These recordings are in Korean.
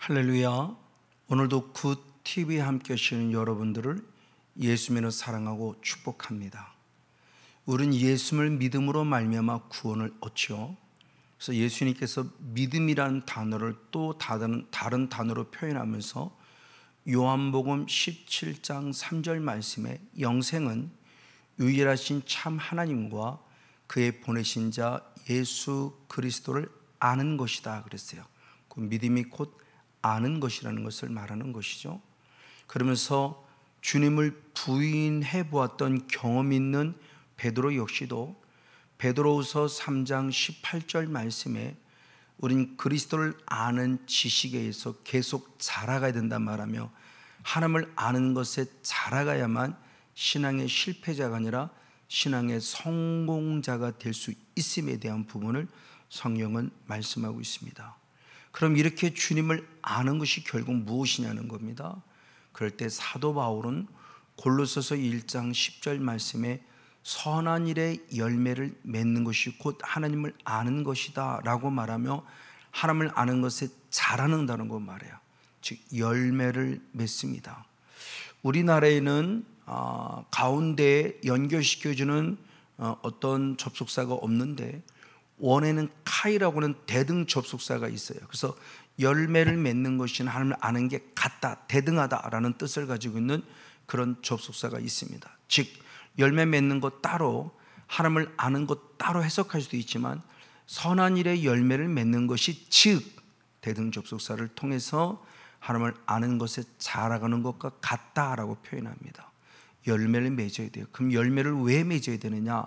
할렐루야. 오늘도 굿TV에 함께 하시는 여러분들을 예수님으로 사랑하고 축복합니다. 우리는 예수를 믿음으로 말미암아 구원을 얻죠. 그래서 예수님께서 믿음이라는 단어를 또 다른 단어로 표현하면서 요한복음 17장 3절 말씀에 영생은 유일하신 참 하나님과 그의 보내신 자 예수 그리스도를 아는 것이다 그랬어요. 그 믿음이 곧 아는 것이라는 것을 말하는 것이죠. 그러면서 주님을 부인해 보았던 경험 있는 베드로 역시도 베드로후서 3장 18절 말씀에 우린 그리스도를 아는 지식에 의해서 계속 자라가야 된다 말하며 하나님을 아는 것에 자라가야만 신앙의 실패자가 아니라 신앙의 성공자가 될 수 있음에 대한 부분을 성경은 말씀하고 있습니다. 그럼 이렇게 주님을 아는 것이 결국 무엇이냐는 겁니다. 그럴 때 사도 바울은 골로새서 1장 10절 말씀에 선한 일의 열매를 맺는 것이 곧 하나님을 아는 것이다 라고 말하며 하나님을 아는 것에 자라는다는 거 말해요. 즉 열매를 맺습니다. 우리나라에는 가운데에 연결시켜주는 어떤 접속사가 없는데 원에는 카이라고 하는 대등 접속사가 있어요. 그래서 열매를 맺는 것이 하나님을 아는 게 같다, 대등하다라는 뜻을 가지고 있는 그런 접속사가 있습니다. 즉 열매 맺는 것 따로 하나님을 아는 것 따로 해석할 수도 있지만 선한 일의 열매를 맺는 것이 즉 대등 접속사를 통해서 하나님을 아는 것에 자라가는 것과 같다라고 표현합니다. 열매를 맺어야 돼요. 그럼 열매를 왜 맺어야 되느냐?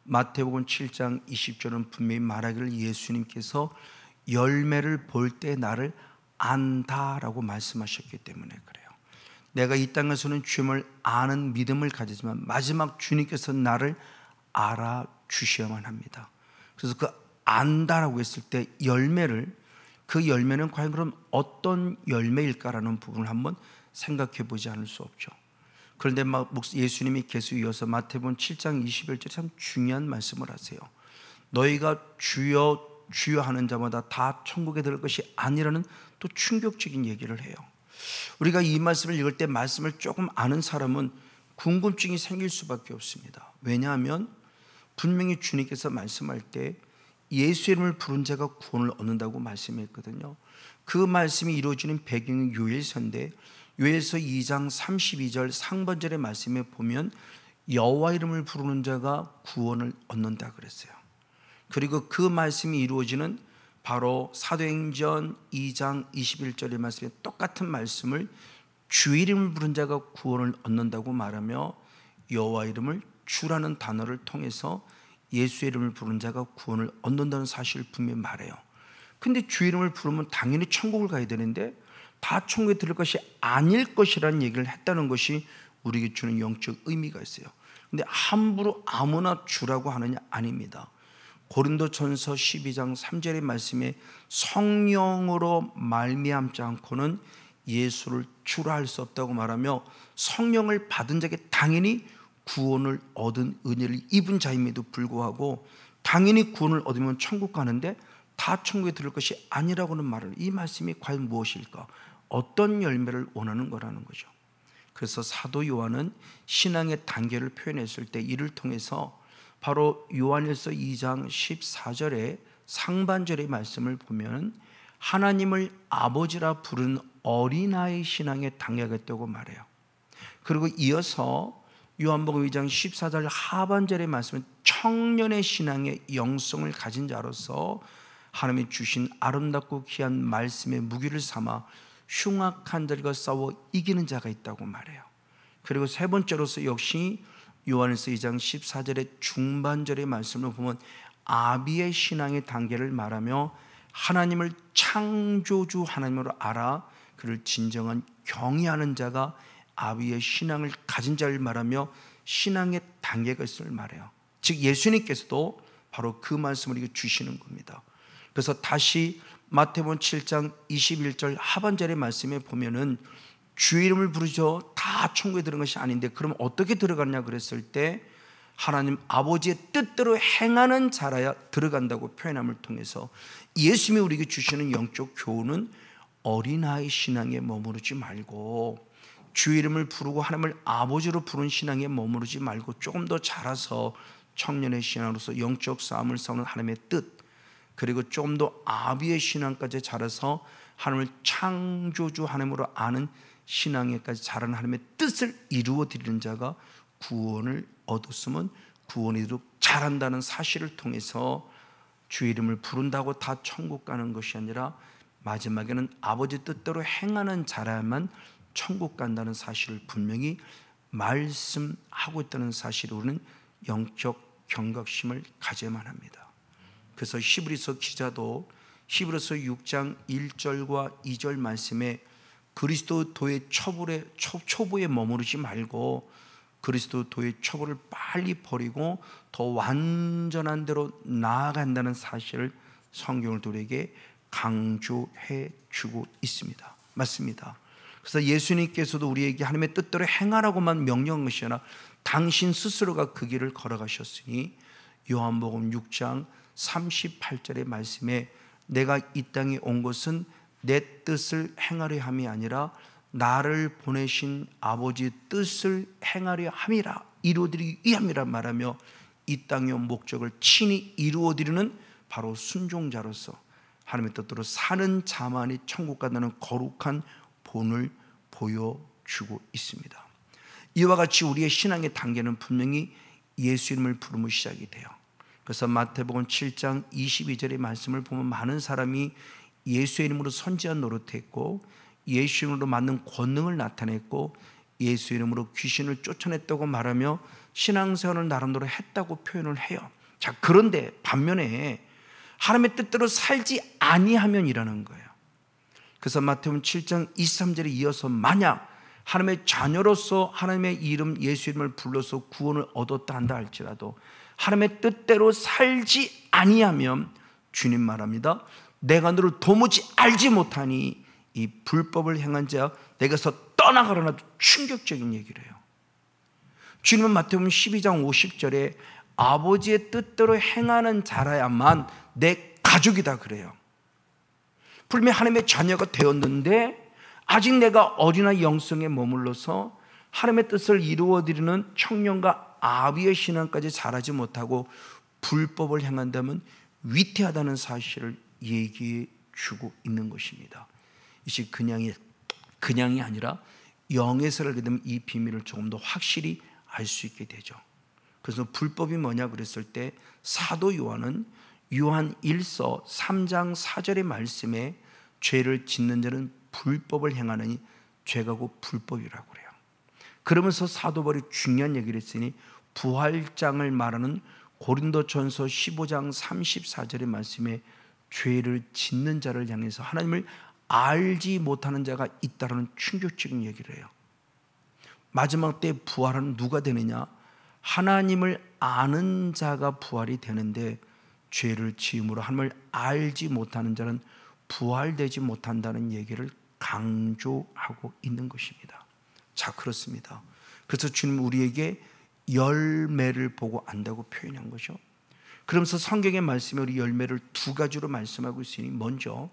마태복음 7장 20절은 분명히 말하기를 예수님께서 열매를 볼 때 나를 안다라고 말씀하셨기 때문에 그래요. 내가 이 땅에서는 주님을 아는 믿음을 가지지만 마지막 주님께서 나를 알아주셔야만 합니다. 그래서 그 안다라고 했을 때 그 열매는 과연 그럼 어떤 열매일까라는 부분을 한번 생각해 보지 않을 수 없죠. 그런데 예수님이 계속 이어서 마태복음 7장 21절에 참 중요한 말씀을 하세요. 너희가 주여 주여 하는 자마다 다 천국에 들어갈 것이 아니라는 또 충격적인 얘기를 해요. 우리가 이 말씀을 읽을 때 말씀을 조금 아는 사람은 궁금증이 생길 수밖에 없습니다. 왜냐하면 분명히 주님께서 말씀할 때 예수 이름을 부른 자가 구원을 얻는다고 말씀했거든요. 그 말씀이 이루어지는 배경이 요엘서인데 요엘서 2장 32절 상반절의 말씀에 보면 여호와 이름을 부르는 자가 구원을 얻는다 그랬어요. 그리고 그 말씀이 이루어지는 바로 사도행전 2장 21절의 말씀에 똑같은 말씀을 주 이름을 부른 자가 구원을 얻는다고 말하며 여호와 이름을 주라는 단어를 통해서 예수의 이름을 부른 자가 구원을 얻는다는 사실을 분명히 말해요. 근데 주 이름을 부르면 당연히 천국을 가야 되는데 다 천국에 들을 것이 아닐 것이라는 얘기를 했다는 것이 우리에게 주는 영적 의미가 있어요. 근데 함부로 아무나 주라고 하느냐? 아닙니다. 고린도전서 12장 3절의 말씀에 성령으로 말미암지 않고는 예수를 주라 할 수 없다고 말하며 성령을 받은 자에게 당연히 구원을 얻은 은혜를 입은 자임에도 불구하고 당연히 구원을 얻으면 천국 가는데 다 천국에 들을 것이 아니라고는 말을, 이 말씀이 과연 무엇일까? 어떤 열매를 원하는 거라는 거죠. 그래서 사도 요한은 신앙의 단계를 표현했을 때 이를 통해서 바로 요한일서 2장 14절의 상반절의 말씀을 보면 하나님을 아버지라 부르는 어린아이 신앙의 단계가 있다고 말해요. 그리고 이어서 요한복음 2장 14절 하반절의 말씀은 청년의 신앙의 영성을 가진 자로서 하나님이 주신 아름답고 귀한 말씀의 무기를 삼아 흉악한 자들과 싸워 이기는 자가 있다고 말해요. 그리고 세 번째로서 역시 요한일서 2장 14절의 중반절의 말씀을 보면 아비의 신앙의 단계를 말하며 하나님을 창조주 하나님으로 알아 그를 진정한 경외하는 자가 아비의 신앙을 가진 자를 말하며 신앙의 단계가 있음을 말해요. 즉 예수님께서도 바로 그 말씀을 이렇게 주시는 겁니다. 그래서 다시 마태복음 7장 21절 하반절의 말씀에 보면은 주 이름을 부르죠. 다 천국에 들어간 것이 아닌데 그럼 어떻게 들어갔냐 그랬을 때 하나님 아버지의 뜻대로 행하는 자라야 들어간다고 표현함을 통해서 예수님이 우리에게 주시는 영적 교훈은 어린아이 신앙에 머무르지 말고 주의 이름을 부르고 하나님을 아버지로 부른 신앙에 머무르지 말고 조금 더 자라서 청년의 신앙으로서 영적 싸움을 싸우는 하나님의 뜻, 그리고 조금 더 아비의 신앙까지 자라서 하나님을 창조주 하나님으로 아는 신앙에까지 자라는 하나님의 뜻을 이루어 드리는 자가 구원을 얻었으면 구원이 이루도록 잘한다는 사실을 통해서 주의 이름을 부른다고 다 천국 가는 것이 아니라 마지막에는 아버지 뜻대로 행하는 자라야만 천국 간다는 사실을 분명히 말씀하고 있다는 사실을 우리는 영적 경각심을 가져야만 합니다. 그래서 히브리서 기자도 히브리서 6장 1절과 2절 말씀에 그리스도의 초보에 머무르지 말고 그리스도의 초보를 빨리 버리고 더 완전한 대로 나아간다는 사실을 성경을 우리에게 강조해 주고 있습니다. 맞습니다. 그래서 예수님께서도 우리에게 하나님의 뜻대로 행하라고만 명령한 것이 아니라 당신 스스로가 그 길을 걸어가셨으니 요한복음 6장 38절의 말씀에 내가 이 땅에 온 것은 내 뜻을 행하려 함이 아니라 나를 보내신 아버지의 뜻을 행하려 함이라, 이루어드리기 위함이라 말하며 이 땅의 목적을 친히 이루어드리는 바로 순종자로서 하나님의 뜻대로 사는 자만이 천국 간다는 거룩한 본을 보여주고 있습니다. 이와 같이 우리의 신앙의 단계는 분명히 예수 이름을 부르며 시작이 돼요. 그래서 마태복음 7장 22절의 말씀을 보면 많은 사람이 예수의 이름으로 선지자 노릇했고 예수 이름으로 만든 권능을 나타냈고 예수 이름으로 귀신을 쫓아냈다고 말하며 신앙생활을 나름대로 했다고 표현을 해요. 자, 그런데 반면에 하나님의 뜻대로 살지 아니하면이라는 거예요. 그래서 마태복음 7장 23절에 이어서 만약 하나님의 자녀로서 하나님의 이름 예수 이름을 불러서 구원을 얻었다 한다 할지라도 하나님의 뜻대로 살지 아니하면 주님 말합니다. 내가 너를 도무지 알지 못하니 이 불법을 행한 자 내게서 떠나가라는 충격적인 얘기를 해요. 주님은 마태복음 12장 50절에 아버지의 뜻대로 행하는 자라야만 내 가족이다 그래요. 분명히 하나님의 자녀가 되었는데 아직 내가 어린아이 영성에 머물러서 하나님의 뜻을 이루어드리는 청년과 아비의 신앙까지 자라지 못하고 불법을 행한다면 위태하다는 사실을 얘기해 주고 있는 것입니다. 이것이 그냥이 아니라 영에서 알게 되면 이 비밀을 조금 더 확실히 알 수 있게 되죠. 그래서 불법이 뭐냐 그랬을 때 사도 요한은 요한 1서 3장 4절의 말씀에 죄를 짓는 자는 불법을 행하느니 죄가 곧 불법이라고 그래요. 그러면서 사도 바울이 중요한 얘기를 했으니 부활장을 말하는 고린도전서 15장 34절의 말씀에 죄를 짓는 자를 향해서 하나님을 알지 못하는 자가 있다는 충격적인 얘기를 해요. 마지막 때 부활은 누가 되느냐? 하나님을 아는 자가 부활이 되는데 죄를 지음으로 하나님을 알지 못하는 자는 부활되지 못한다는 얘기를 강조하고 있는 것입니다. 자, 그렇습니다. 그래서 주님 우리에게 열매를 보고 안다고 표현한 거죠. 그러면서 성경의 말씀에 우리 열매를 두 가지로 말씀하고 있으니 먼저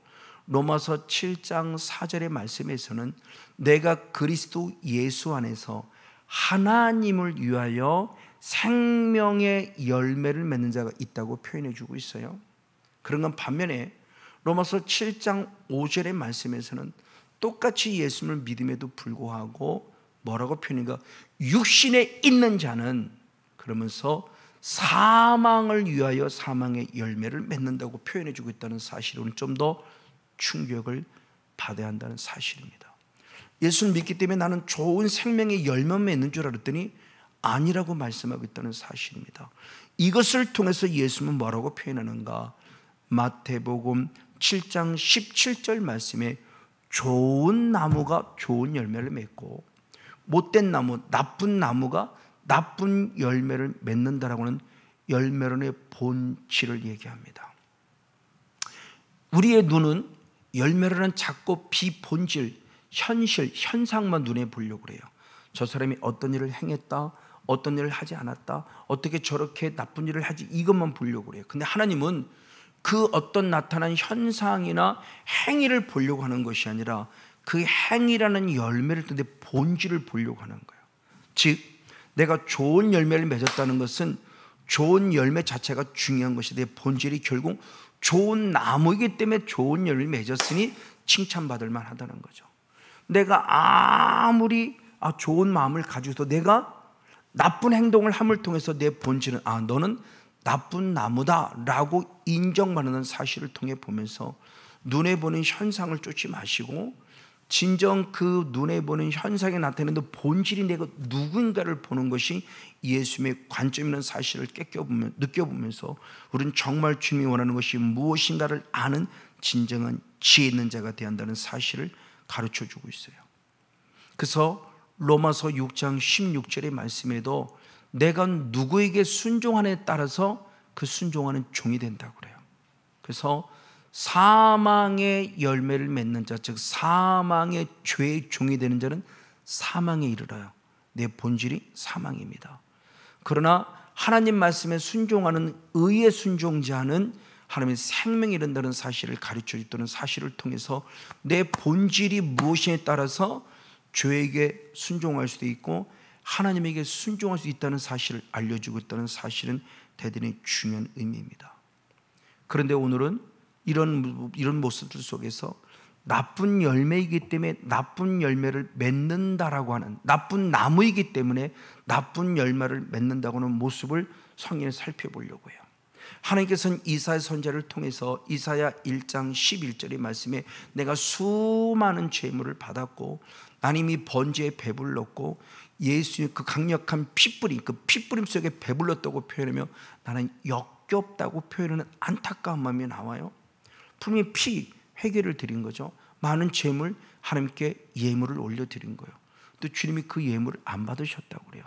로마서 7장 4절의 말씀에서는 내가 그리스도 예수 안에서 하나님을 위하여 생명의 열매를 맺는 자가 있다고 표현해 주고 있어요. 그런 건 반면에 로마서 7장 5절의 말씀에서는 똑같이 예수를 믿음에도 불구하고 뭐라고 표현인가? 육신에 있는 자는 그러면서 사망을 위하여 사망의 열매를 맺는다고 표현해 주고 있다는 사실은 좀 더 충격을 받아야 한다는 사실입니다. 예수를 믿기 때문에 나는 좋은 생명의 열매만 맺는 줄 알았더니 아니라고 말씀하고 있다는 사실입니다. 이것을 통해서 예수는 뭐라고 표현하는가? 마태복음 7장 17절 말씀에 좋은 나무가 좋은 열매를 맺고 못된 나무, 나쁜 나무가 나쁜 열매를 맺는다라고는 열매론의 본질을 얘기합니다. 우리의 눈은 열매론은 자꾸 비본질, 현실, 현상만 눈에 보려고 그래요. 저 사람이 어떤 일을 행했다, 어떤 일을 하지 않았다, 어떻게 저렇게 나쁜 일을 하지, 이것만 보려고 그래요. 근데 하나님은 그 어떤 나타난 현상이나 행위를 보려고 하는 것이 아니라 그 행위라는 열매를 내 본질을 보려고 하는 거예요. 즉 내가 좋은 열매를 맺었다는 것은 좋은 열매 자체가 중요한 것이 내 본질이 결국 좋은 나무이기 때문에 좋은 열매를 맺었으니 칭찬받을 만하다는 거죠. 내가 아무리 좋은 마음을 가지고서 내가 나쁜 행동을 함을 통해서 내 본질은 너는 나쁜 나무다라고 인정받는 사실을 통해 보면서 눈에 보는 현상을 쫓지 마시고 진정 그 눈에 보는 현상에 나타내는 본질이 내가 누군가를 보는 것이 예수님의 관점이라는 사실을 느껴보면서 우리는 정말 주님이 원하는 것이 무엇인가를 아는 진정한 지혜 있는 자가 되어야 한다는 사실을 가르쳐주고 있어요. 그래서 로마서 6장 16절의 말씀에도 내가 누구에게 순종하느냐에 따라서 그 순종하는 종이 된다고 그래요. 그래서 사망의 열매를 맺는 자, 즉 사망의 죄의 종이 되는 자는 사망에 이르러요. 내 본질이 사망입니다. 그러나 하나님 말씀에 순종하는 의의 순종자는 하나님의 생명이 이른다는 사실을 가르쳐주는 사실을 통해서 내 본질이 무엇이냐에 따라서 죄에게 순종할 수도 있고 하나님에게 순종할 수 있다는 사실을 알려주고 있다는 사실은 대단히 중요한 의미입니다. 그런데 오늘은 이런 모습들 속에서 나쁜 열매이기 때문에 나쁜 열매를 맺는다라고 하는, 나쁜 나무이기 때문에 나쁜 열매를 맺는다고 하는 모습을 성경에 살펴보려고 해요. 하나님께서는 이사야 선지자를 통해서 이사야 1장 11절의 말씀에 내가 수많은 죄물을 받았고 나는 이미 번제에 배불렀고 예수의 그 강력한 핏뿌림, 그 핏뿌림 속에 배불렀다고 표현하며 나는 역겹다고 표현하는 안타까운 마음이 나와요. 분명히 회개를 드린 거죠. 많은 죄물 하나님께 예물을 올려드린 거예요. 또 주님이 그 예물을 안 받으셨다고 그래요.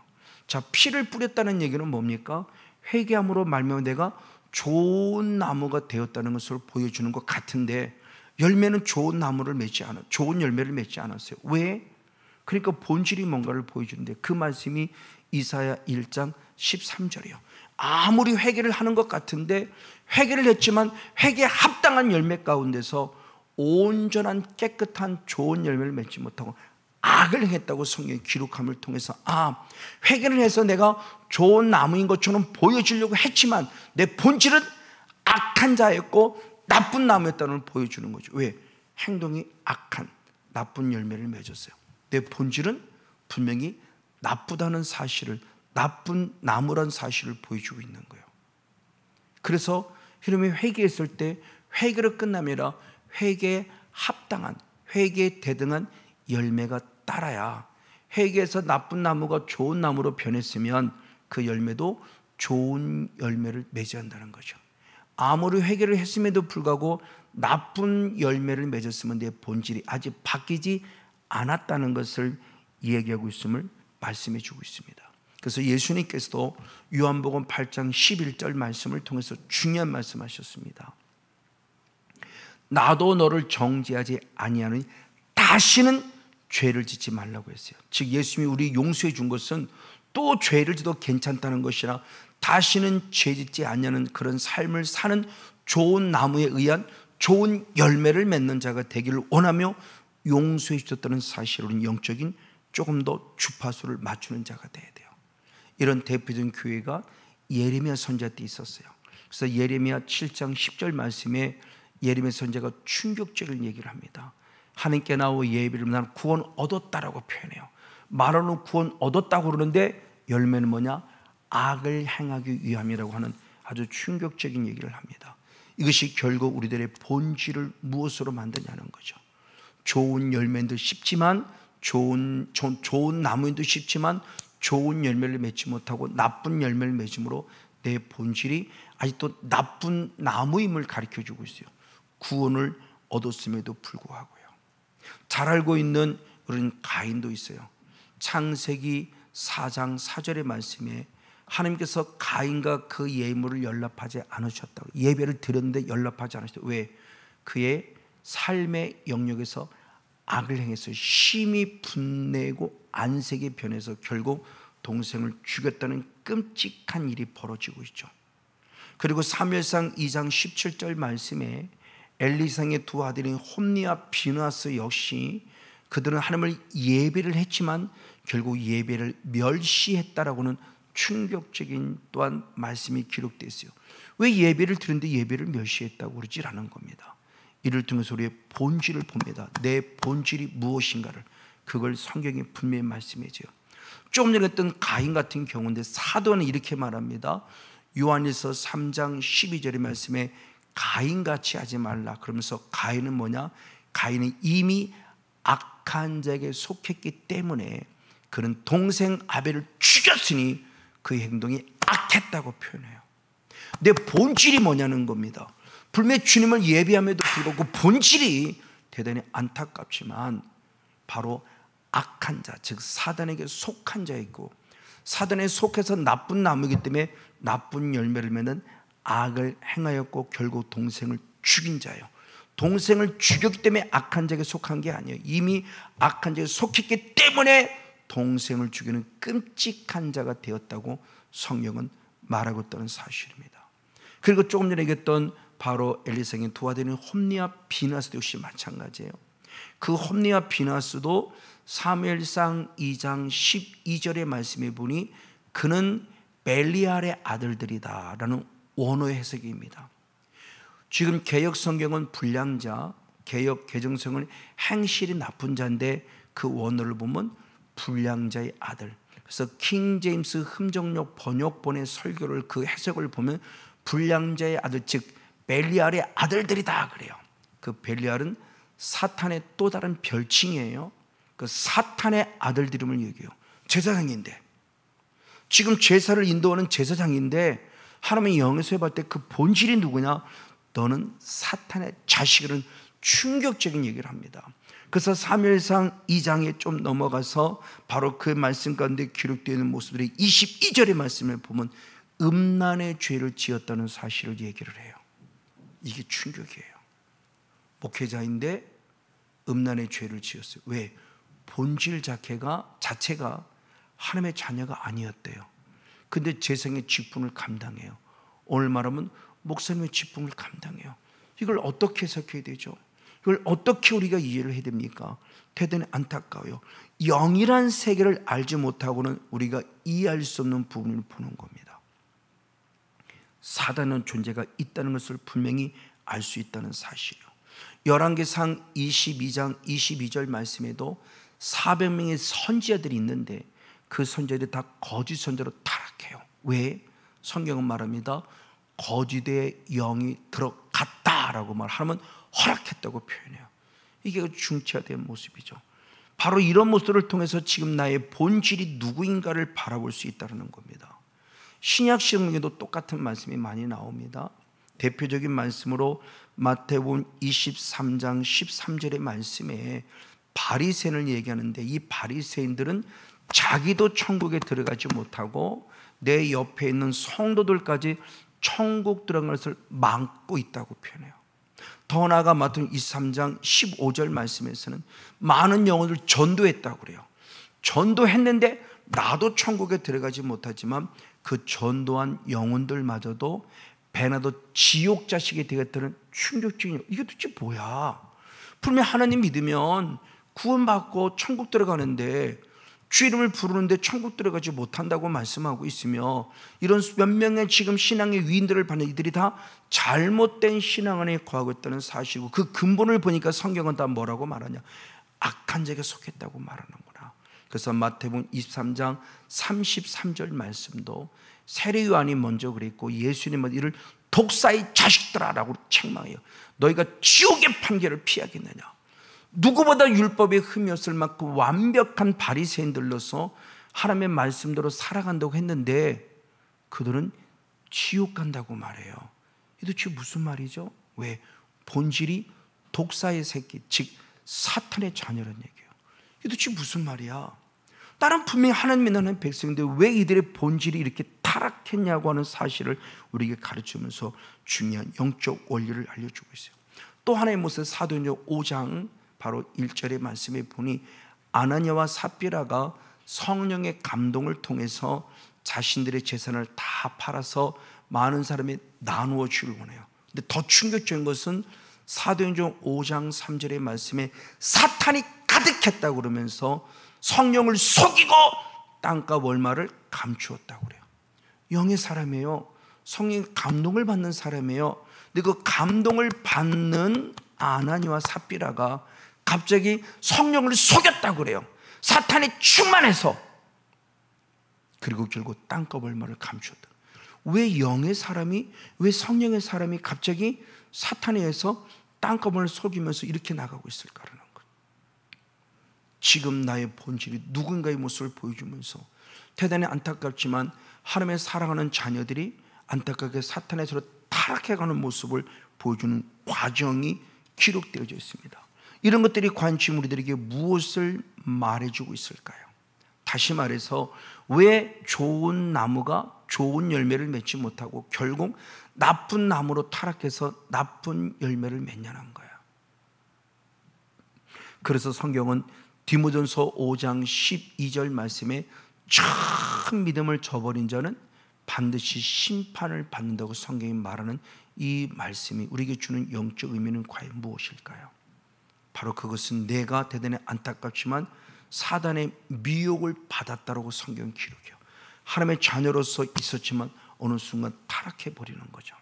자, 피를 뿌렸다는 얘기는 뭡니까? 회개함으로 말미암아 내가 좋은 나무가 되었다는 것을 보여주는 것 같은데 열매는 좋은 열매를 맺지 않았어요. 왜? 그러니까 본질이 뭔가를 보여주는데 그 말씀이 이사야 1장 13절이에요. 아무리 회개를 하는 것 같은데 회개를 했지만 회개에 합당한 열매 가운데서 온전한 깨끗한 좋은 열매를 맺지 못하고 악을 행했다고 성경이 기록함을 통해서 회개를 해서 내가 좋은 나무인 것처럼 보여주려고 했지만 내 본질은 악한 자였고 나쁜 나무였다는 걸 보여주는 거죠. 왜? 행동이 악한 나쁜 열매를 맺었어요. 내 본질은 분명히 나쁘다는 사실을, 나쁜 나무란 사실을 보여주고 있는 거예요. 그래서 여러분이 회개했을 때 회개로 끝남이 아니라 회개에 합당한, 회개에 대등한 열매가 따라야, 회개에서 나쁜 나무가 좋은 나무로 변했으면 그 열매도 좋은 열매를 맺어야 한다는 거죠. 아무리 회개를 했음에도 불구하고 나쁜 열매를 맺었으면 내 본질이 아직 바뀌지 않았다는 것을 얘기하고 있음을 말씀해 주고 있습니다. 그래서 예수님께서도 요한복음 8장 11절 말씀을 통해서 중요한 말씀하셨습니다. 나도 너를 정죄하지 아니하느니 다시는 죄를 짓지 말라고 했어요. 즉 예수님이 우리 용서해 준 것은 또 죄를 지도 괜찮다는 것이라 다시는 죄 짓지 않냐는 그런 삶을 사는 좋은 나무에 의한 좋은 열매를 맺는 자가 되기를 원하며 용서해 주셨다는 사실로는 영적인 조금 더 주파수를 맞추는 자가 돼야 돼요. 이런 대표적인 교회가 예레미야 선지자 때 있었어요. 그래서 예레미야 7장 10절 말씀에 예레미야 선지자가 충격적인 얘기를 합니다. 하나님께 나와 예배를 나는 구원 얻었다라고 표현해요. 말로는 구원 얻었다고 그러는데 열매는 뭐냐? 악을 행하기 위함이라고 하는 아주 충격적인 얘기를 합니다. 이것이 결국 우리들의 본질을 무엇으로 만드냐는 거죠. 좋은 열매도 쉽지만 좋은 나무도 쉽지만 좋은 열매를 맺지 못하고 나쁜 열매를 맺음으로 내 본질이 아직도 나쁜 나무임을 가르쳐주고 있어요. 구원을 얻었음에도 불구하고요. 잘 알고 있는 우리는 가인도 있어요. 창세기 4장 4절의 말씀에 하나님께서 가인과 그 예물을 연락하지 않으셨다고, 예배를 드렸는데 연락하지 않으셨다고. 왜? 그의 삶의 영역에서 악을 행해서 심히 분내고 안색에 변해서 결국 동생을 죽였다는 끔찍한 일이 벌어지고 있죠. 그리고 사무엘상 2장 17절 말씀에 엘리상의 두 아들인 홈니와 비느하스 역시 그들은 하나님을 예배를 했지만 결국 예배를 멸시했다라고는 충격적인 또한 말씀이 기록되어 있어요. 왜 예배를 드렸는데 예배를 멸시했다고 그러지라는 겁니다. 이를 통해서 우리의 본질을 봅니다. 내 본질이 무엇인가를, 그걸 성경이 분명히 말씀해줘요. 조금 전에 했던 가인 같은 경우인데 사도는 이렇게 말합니다. 요한일서 3장 12절의 말씀에 가인같이 하지 말라 그러면서 가인은 뭐냐? 가인은 이미 악한 자에게 속했기 때문에 그는 동생 아벨을 죽였으니 그 행동이 악했다고 표현해요. 내 본질이 뭐냐는 겁니다. 분명히 주님을 예배함에도 불구하고 본질이 대단히 안타깝지만 바로 악한 자, 즉 사단에게 속한 자이고 사단에 속해서 나쁜 나무이기 때문에 나쁜 열매를 맺는 악을 행하였고 결국 동생을 죽인 자예요. 동생을 죽였기 때문에 악한 자에게 속한 게 아니에요. 이미 악한 자에게 속했기 때문에 동생을 죽이는 끔찍한 자가 되었다고 성경은 말하고 있다는 사실입니다. 그리고 조금 전에 얘기했던 바로 엘리상의 두 아들인 홈니와 비느하스도 역시 마찬가지예요. 그 홈니와 비느하스도 사무엘상 2장 12절의 말씀에 보니 그는 벨리알의 아들들이다 라는 원어의 해석입니다. 지금 개역 성경은 불량자, 개역 개정성은 행실이 나쁜 자인데 그 원어를 보면 불량자의 아들. 그래서 킹 제임스 흠정역 번역본의 설교를 그 해석을 보면 불량자의 아들, 즉 벨리알의 아들들이다 그래요. 그 벨리알은 사탄의 또 다른 별칭이에요. 그 사탄의 아들들임을 얘기해요. 제사장인데, 지금 제사를 인도하는 제사장인데 하나님의 영에서 해볼 때 그 본질이 누구냐? 너는 사탄의 자식이라는 충격적인 얘기를 합니다. 그래서 사무엘상 2장에 좀 넘어가서 바로 그 말씀 가운데 기록되어 있는 모습들이 22절의 말씀을 보면 음란의 죄를 지었다는 사실을 얘기를 해요. 이게 충격이에요. 목회자인데 음란의 죄를 지었어요. 왜? 본질 자체가 하나님의 자녀가 아니었대요. 근데 재성의 직분을 감당해요. 오늘 말하면 목사님의 직분을 감당해요. 이걸 어떻게 해석해야 되죠? 이걸 어떻게 우리가 이해를 해야 됩니까? 대단히 안타까워요. 영이란 세계를 알지 못하고는 우리가 이해할 수 없는 부분을 보는 겁니다. 사단은 존재가 있다는 것을 분명히 알 수 있다는 사실이요. 열왕기상 22장 22절 말씀에도 400명의 선지자들이 있는데 그 선지자들이 다 거짓 선지자로 타락해요. 왜? 성경은 말합니다. 거짓의 영이 들어갔다라고 말하면 허락했다고 표현해요. 이게 중체화된 모습이죠. 바로 이런 모습을 통해서 지금 나의 본질이 누구인가를 바라볼 수 있다는 겁니다. 신약 성경에도 똑같은 말씀이 많이 나옵니다. 대표적인 말씀으로 마태복음 23장 13절의 말씀에 바리새인을 얘기하는데 이 바리새인들은 자기도 천국에 들어가지 못하고 내 옆에 있는 성도들까지 천국 들어간 것을 막고 있다고 표현해요. 더 나아가 마태복음 23장 15절 말씀에서는 많은 영혼을 전도했다고 그래요. 전도했는데 나도 천국에 들어가지 못하지만 그 전도한 영혼들마저도 배나도 지옥 자식이 되겠다는 충격적인, 이게 도대체 뭐야? 분명히 하나님 믿으면 구원받고 천국 들어가는데 주 이름을 부르는데 천국 들어가지 못한다고 말씀하고 있으며 이런 몇 명의 지금 신앙의 위인들을 받는 이들이 다 잘못된 신앙 안에 거하고 있다는 사실이고 그 근본을 보니까 성경은 다 뭐라고 말하냐? 악한 자에게 속했다고 말하는구나. 그래서 마태복음 23장 33절 말씀도 세례 요한이 먼저 그랬고 예수님은 이를 독사의 자식들아라고 책망해요. 너희가 지옥의 판결을 피하겠느냐? 누구보다 율법에 흠이 없을 만큼 완벽한 바리새인들로서 하나님의 말씀대로 살아간다고 했는데 그들은 지옥 간다고 말해요. 이 도대체 무슨 말이죠? 왜? 본질이 독사의 새끼, 즉 사탄의 자녀라는 얘기예요. 이 도대체 무슨 말이야? 나는 분명히 하나님 믿는 백성인데 왜 이들의 본질이 이렇게 타락했냐고 하는 사실을 우리에게 가르치면서 중요한 영적 원리를 알려주고 있어요. 또 하나의 모습 사도행전 5장 바로 1절의 말씀에 보니 아나니아와 삽비라가 성령의 감동을 통해서 자신들의 재산을 다 팔아서 많은 사람이 나누어 주기를 원해요. 근데 더 충격적인 것은 사도행전 5장 3절의 말씀에 사탄이 가득했다고 그러면서 성령을 속이고 땅값 얼마를 감추었다고 그래요. 영의 사람이에요. 성령의 감동을 받는 사람이에요. 근데 그 감동을 받는 아나니와 삽비라가 갑자기 성령을 속였다고 그래요. 사탄이 충만해서. 그리고 결국 땅값 얼마를 감추었다. 왜 영의 사람이, 왜 성령의 사람이 갑자기 사탄에 의해서 땅값을 속이면서 이렇게 나가고 있을까라는 거예요. 지금 나의 본질이 누군가의 모습을 보여주면서 대단히 안타깝지만 하나님의 사랑하는 자녀들이 안타깝게 사탄의 손으로 타락해가는 모습을 보여주는 과정이 기록되어져 있습니다. 이런 것들이 과연 지금 우리들에게 무엇을 말해주고 있을까요? 다시 말해서 왜 좋은 나무가 좋은 열매를 맺지 못하고 결국 나쁜 나무로 타락해서 나쁜 열매를 맺냐는 거예요. 그래서 성경은 디모전서 5장 12절 말씀에 참 믿음을 저버린 자는 반드시 심판을 받는다고 성경이 말하는 이 말씀이 우리에게 주는 영적 의미는 과연 무엇일까요? 바로 그것은 내가 대단히 안타깝지만 사단의 미혹을 받았다라고 성경은 기록해요. 하나님의 자녀로서 있었지만 어느 순간 타락해버리는 거죠.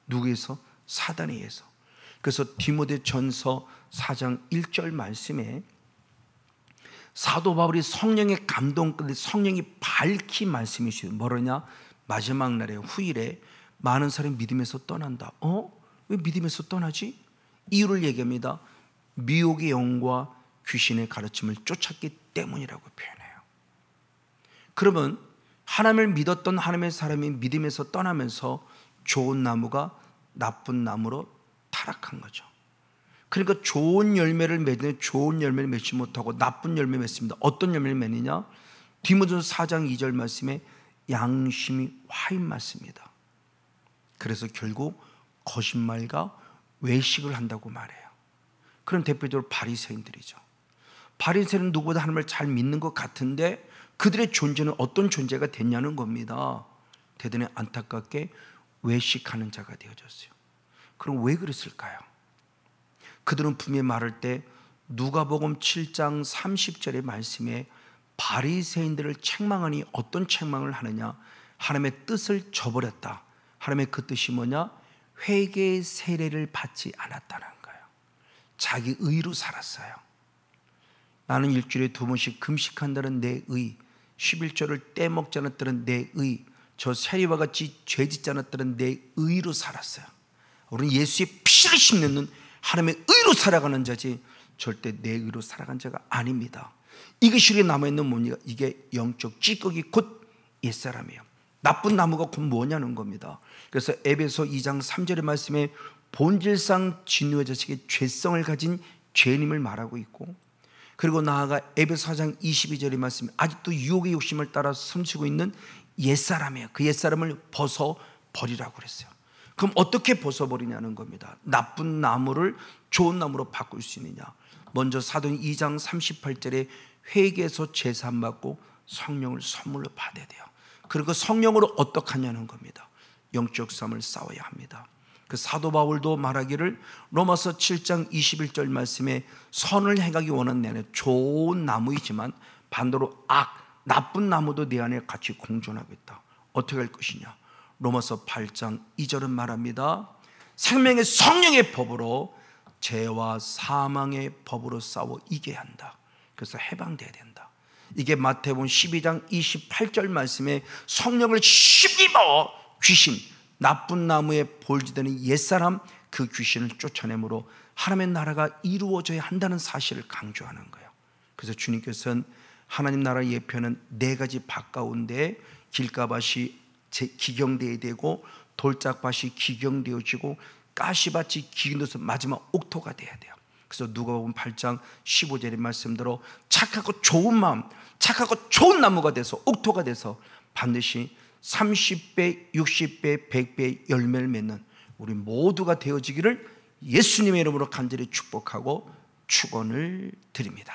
누구에서? 사단에 의해서. 그래서 디모데전서 4장 1절 말씀에 사도 바울이 성령의 감동 끝에 성령이 밝히 말씀이시죠. 뭐라냐? 마지막 날에 후일에 많은 사람이 믿음에서 떠난다. 왜 믿음에서 떠나지? 이유를 얘기합니다. 미혹의 영과 귀신의 가르침을 쫓았기 때문이라고 표현해요. 그러면 하나님을 믿었던 하나님의 사람이 믿음에서 떠나면서 좋은 나무가 나쁜 나무로 타락한 거죠. 그러니까 좋은 열매를 맺는 좋은 열매를 맺지 못하고 나쁜 열매를 맺습니다. 어떤 열매를 맺느냐? 디모데전서 4장 2절 말씀에 양심이 화인 맞습니다. 그래서 결국 거짓말과 외식을 한다고 말해요. 그런 대표적으로 바리새인들이죠. 바리새인은 누구보다 하나님을 잘 믿는 것 같은데 그들의 존재는 어떤 존재가 됐냐는 겁니다. 대단히 안타깝게 외식하는 자가 되어졌어요. 그럼 왜 그랬을까요? 그들은 분명히 말할 때 누가복음 7장 30절의 말씀에 바리새인들을 책망하니 어떤 책망을 하느냐? 하나님의 뜻을 저버렸다. 하나님의 그 뜻이 뭐냐? 회개의 세례를 받지 않았다는 거예요. 자기 의로 살았어요. 나는 일주일에 2번씩 금식한다는 내 의, 11조를 떼먹지 않았다는 내 의, 저 세리와 같이 죄 짓지 않았다는 내 의로 살았어요. 우리는 예수의 피를 심는 하나님의 의로 살아가는 자지 절대 내 의로 살아간 자가 아닙니다. 이것이 우리에 남아있는 뭐냐? 이게 영적 찌꺼기 곧 옛사람이에요. 나쁜 나무가 곧 뭐냐는 겁니다. 그래서 에베소 2장 3절의 말씀에 본질상 진노의 자식의 죄성을 가진 죄인임을 말하고 있고, 그리고 나아가 에베소 4장 22절의 말씀에 아직도 유혹의 욕심을 따라 숨쉬고 있는 옛사람이에요. 그 옛사람을 벗어버리라고 그랬어요. 그럼 어떻게 벗어버리냐는 겁니다. 나쁜 나무를 좋은 나무로 바꿀 수 있느냐? 먼저 사도행 2장 38절에 회개해서 제사함 받고 성령을 선물로 받아야 돼요. 그리고 성령으로 어떻게 하냐는 겁니다. 영적 싸움을 싸워야 합니다. 그 사도 바울도 말하기를 로마서 7장 21절 말씀에 선을 행하기 원하는 내 안에 좋은 나무이지만 반대로 나쁜 나무도 내 안에 같이 공존하고 있다. 어떻게 할 것이냐? 로마서 8장 2절은 말합니다. 생명의 성령의 법으로 죄와 사망의 법으로 싸워 이겨야 한다. 그래서 해방돼야 된다. 이게 마태복음 12장 28절 말씀에 성령을 힘입어 귀신, 나쁜 나무에 볼지되는 옛사람 그 귀신을 쫓아내므로 하나님의 나라가 이루어져야 한다는 사실을 강조하는 거예요. 그래서 주님께서는 하나님 나라 예표는 4가지 밭 가운데 길가밭이 기경되어야 되고 돌짝밭이 기경되어지고 가시밭이 기경돼서 마지막 옥토가 돼야 돼요. 그래서 누가복음 8장 15절의 말씀대로 착하고 좋은 마음, 착하고 좋은 나무가 돼서 옥토가 돼서 반드시 30배, 60배, 100배의 열매를 맺는 우리 모두가 되어지기를 예수님의 이름으로 간절히 축복하고 축원을 드립니다.